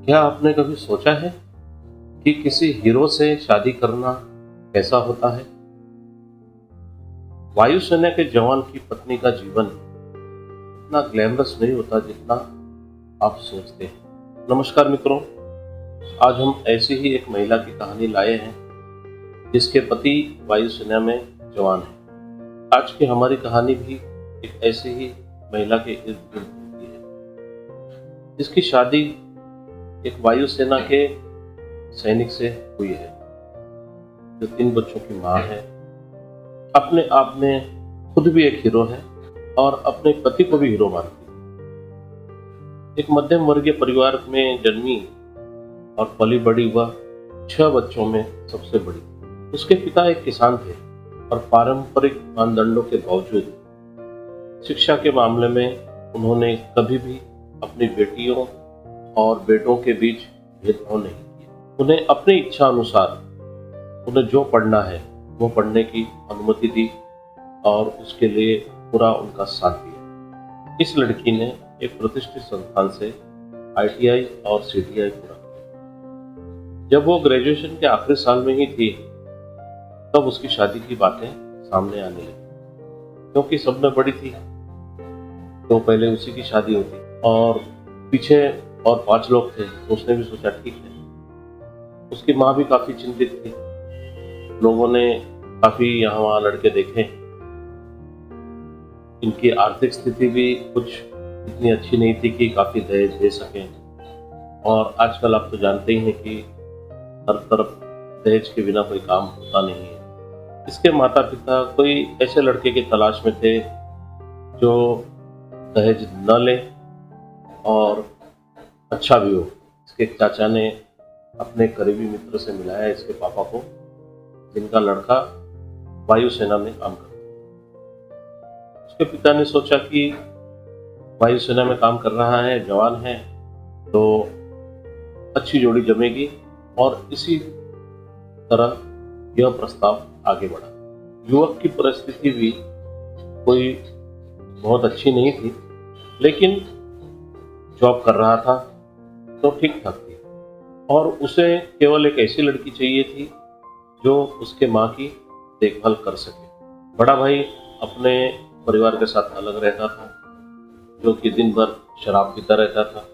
क्या आपने कभी सोचा है कि किसी हीरो से शादी करना कैसा होता है? वायुसेना के जवान की पत्नी का जीवन इतना ग्लैमरस नहीं होता जितना आप सोचते हैं। नमस्कार मित्रों, आज हम ऐसी ही एक महिला की कहानी लाए हैं जिसके पति वायुसेना में जवान है। आज की हमारी कहानी भी एक ऐसी ही महिला के इर्द गिर्द होती है जिसकी शादी एक वायुसेना के सैनिक से हुई है, जो 3 बच्चों की मां है, अपने आप में खुद भी एक हीरो है और अपने पति को भी हीरो मानती है। एक मध्यम वर्गीय परिवार में जन्मी और पली बड़ी वह 6 बच्चों में सबसे बड़ी। उसके पिता एक किसान थे और पारंपरिक मानदंडों के बावजूद शिक्षा के मामले में उन्होंने कभी भी अपनी बेटियों और बेटों के बीच भेदभाव नहीं किया। उन्हें अपनी इच्छा अनुसार उन्हें जो पढ़ना है वो पढ़ने की अनुमति दी और उसके लिए पूरा उनका साथ दिया। इस लड़की ने एक प्रतिष्ठित संस्थान से ITI और CTI पूरा किया। जब वो ग्रेजुएशन के आखिरी साल में ही थी तब उसकी शादी की बातें सामने आने लगी, क्योंकि सब में बड़ी थी तो पहले उसी की शादी होती और पीछे और 5 लोग थे तो उसने भी सोचा ठीक है। उसकी माँ भी काफी चिंतित थी। लोगों ने काफी यहाँ वहाँ लड़के देखे, इनकी आर्थिक स्थिति भी कुछ इतनी अच्छी नहीं थी कि काफी दहेज दे सकें, और आजकल आप तो जानते ही हैं कि हर तरफ दहेज के बिना कोई काम होता नहीं है। इसके माता पिता कोई ऐसे लड़के की तलाश में थे जो दहेज न ले और अच्छा भी हो। इसके चाचा ने अपने करीबी मित्र से मिलाया इसके पापा को, जिनका लड़का वायुसेना में काम करता है। उसके पिता ने सोचा कि वायुसेना में काम कर रहा है, जवान है, तो अच्छी जोड़ी जमेगी, और इसी तरह यह प्रस्ताव आगे बढ़ा। युवक की परिस्थिति भी कोई बहुत अच्छी नहीं थी, लेकिन जॉब कर रहा था तो ठीक ठाक थी, और उसे केवल एक ऐसी लड़की चाहिए थी जो उसके माँ की देखभाल कर सके। बड़ा भाई अपने परिवार के साथ अलग रहता था, जो कि दिन भर शराब पीता रहता था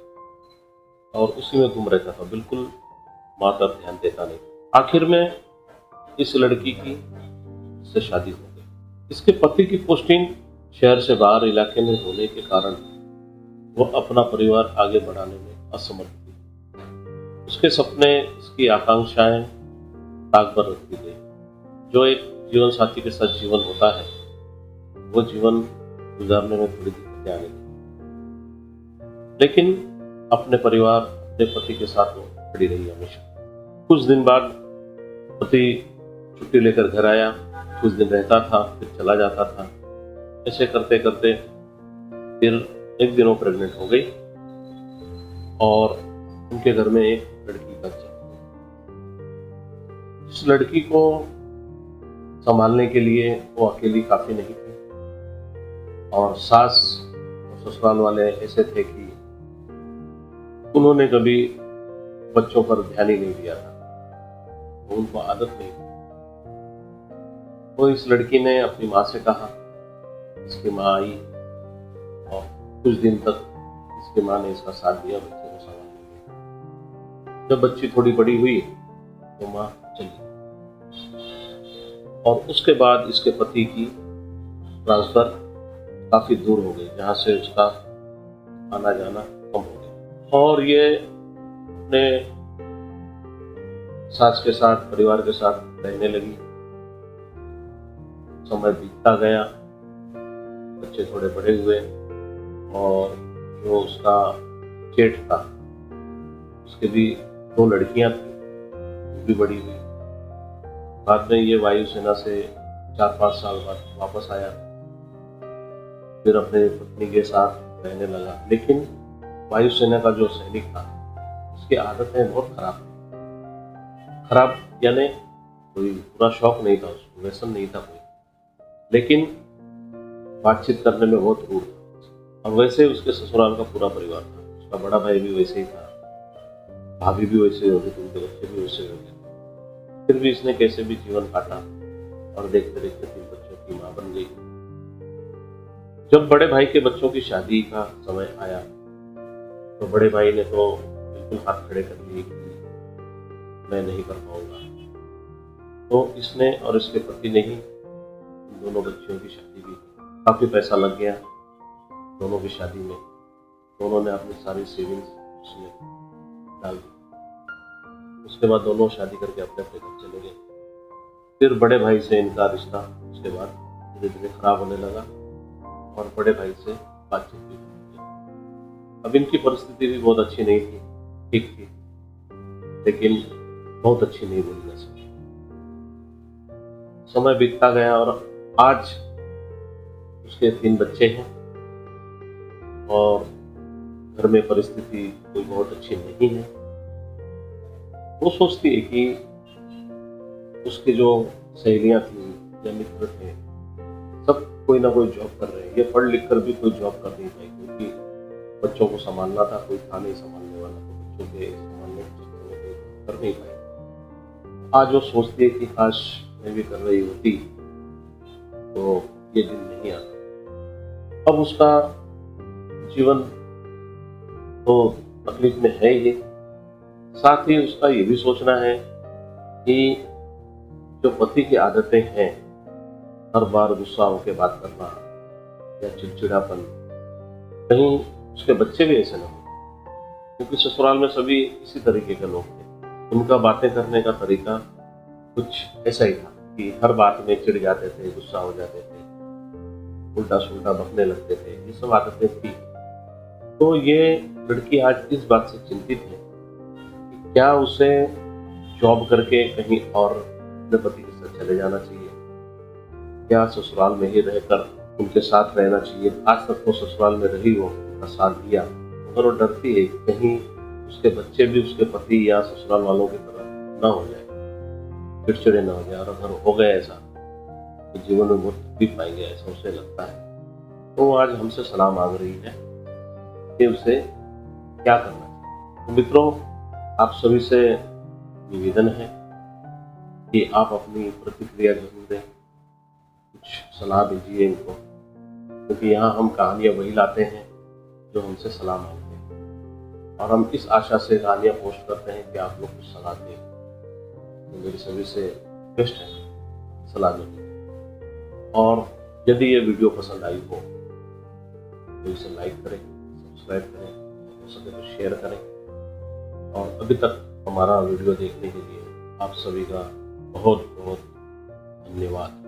और उसी में घूम रहता था, बिल्कुल माँ का ध्यान देता नहीं। आखिर में इस लड़की की से शादी हो गई। इसके पति की पोस्टिंग शहर से बाहर इलाके में होने के कारण वो अपना परिवार आगे बढ़ाने में असमर्थ थी। उसके सपने, उसकी आकांक्षाएं ताक पर रखती गई। जो एक जीवन साथी के साथ जीवन होता है वो जीवन गुजारने में थोड़ी दिक्कतें आने लगी, लेकिन अपने परिवार, अपने पति के साथ वो खड़ी रही हमेशा। कुछ दिन बाद पति छुट्टी लेकर घर आया, कुछ दिन रहता था फिर चला जाता था। ऐसे करते करते फिर एक दिन वो प्रेग्नेंट हो गई और उनके घर में एक लड़की का जन्म। इस लड़की को संभालने के लिए वो अकेली काफी नहीं थी, और सास और ससुराल वाले ऐसे थे कि उन्होंने कभी बच्चों पर ध्यान ही नहीं दिया था, तो उनको आदत नहीं थी। तो इस लड़की ने अपनी माँ से कहा। इसकी माँ आई और कुछ दिन तक इसकी माँ ने इसका साथ दिया, बच्चे को संभालने में। जब बच्ची थोड़ी बड़ी हुई तो माँ चली, और उसके बाद इसके पति की ट्रांसफर काफी दूर हो गई, जहाँ से उसका आना जाना कम हो गया, और ये अपने सास के साथ, परिवार के साथ रहने लगी। समय बीतता गया, बच्चे थोड़े बड़े हुए, और जो उसका जेठ था उसके भी 2 लड़कियां थी, वो भी बड़ी हुई। बाद में ये वायुसेना से 4-5 साल बाद वापस आया, फिर अपने पत्नी के साथ रहने लगा। लेकिन वायुसेना का जो सैनिक था उसकी आदतें बहुत खराब थी। खराब यानी कोई पूरा शौक नहीं था उसको, व्यसन नहीं था कोई, लेकिन बातचीत करने में बहुत रूड था। और वैसे उसके ससुराल का पूरा परिवार था, उसका बड़ा भाई भी वैसे ही था। भाभी भी वैसे हो गई थी, उनके बच्चे भी वैसे हो गए। फिर भी इसने कैसे भी जीवन काटा और देखते देखते 3 बच्चों की माँ बन गई। जब बड़े भाई के बच्चों की शादी का समय आया तो बड़े भाई ने तो बिल्कुल हाथ खड़े कर लिए कि मैं नहीं कर पाऊंगा। तो इसने और इसके पति ने ही दोनों बच्चियों की शादी की। काफी पैसा लग गया दोनों की शादी में। दोनों ने अपनी सारी सेविंग्स उसमें डाल दी। उसके बाद दोनों शादी करके अपने अपने घर चले गए। फिर बड़े भाई से इनका रिश्ता उसके बाद धीरे धीरे खराब होने लगा और बड़े भाई से बातचीत भी बंद हो गई। अब इनकी परिस्थिति भी बहुत अच्छी नहीं थी, ठीक थी, लेकिन बहुत अच्छी नहीं बोली जा सकती। समय बीतता गया और आज उसके 3 बच्चे हैं और घर में परिस्थिति कोई बहुत अच्छी नहीं है। वो सोचती है कि उसके जो सहेलियां थी या मित्र थे सब कोई ना कोई जॉब कर रहे हैं। ये पढ़ लिख कर भी कोई जॉब कर नहीं पाई क्योंकि बच्चों को संभालना था, कोई था नहीं संभालने वाला, तो बच्चों के संभालने के चक्कर में कोई कर नहीं पाई। आज वो सोचती है कि काश मैं भी कर रही होती तो ये दिन नहीं आता। अब उसका जीवन तो तकलीफ में है ही, साथ ही उसका ये भी सोचना है कि जो पति की आदतें हैं, हर बार गुस्सा होकर बात करना या चिड़चिड़ापन, कहीं उसके बच्चे भी ऐसे ना हो। क्योंकि ससुराल में सभी इसी तरीके के लोग थे। उनका बातें करने का तरीका कुछ ऐसा ही था कि हर बात में चिढ़ जाते थे, गुस्सा हो जाते थे, उल्टा सुल्टा बकने लगते थे। ये सब आदतें थी। तो ये लड़की आज इस बात से चिंतित है कि क्या उसे जॉब करके कहीं और अपने पति के साथ चले जाना चाहिए, क्या ससुराल में ही रहकर उनके साथ रहना चाहिए। आज तक वो ससुराल में रही हो, उनका साथ दिया, मगर वो डरती है कहीं उसके बच्चे भी उसके पति या ससुराल वालों की तरह ना हो जाए, चिड़चिड़े ना हो जाए। और अगर हो गए ऐसा तो जीवन में बहुत तकलीफ पाएंगे, ऐसा उसे लगता है। तो वो आज हमसे सलाह मांग रही है कि उसे क्या करना चाहिए। तो मित्रों, आप सभी से निवेदन है कि आप अपनी प्रतिक्रिया जरूर दें, कुछ सलाह दीजिए इनको, क्योंकि यहाँ हम कहानियाँ वही लाते हैं जो हमसे सलाह मांगते हैं और हम इस आशा से कहानियाँ पोस्ट करते हैं कि आप लोग कुछ सलाह दें। तो मेरी सभी से रिक्वेस्ट है, सलाह दें। और यदि ये वीडियो पसंद आई हो तो इसे लाइक करें, सब्सक्राइब करें, हो सके तो शेयर करें। और अभी तक हमारा वीडियो देखने के लिए आप सभी का बहुत बहुत धन्यवाद।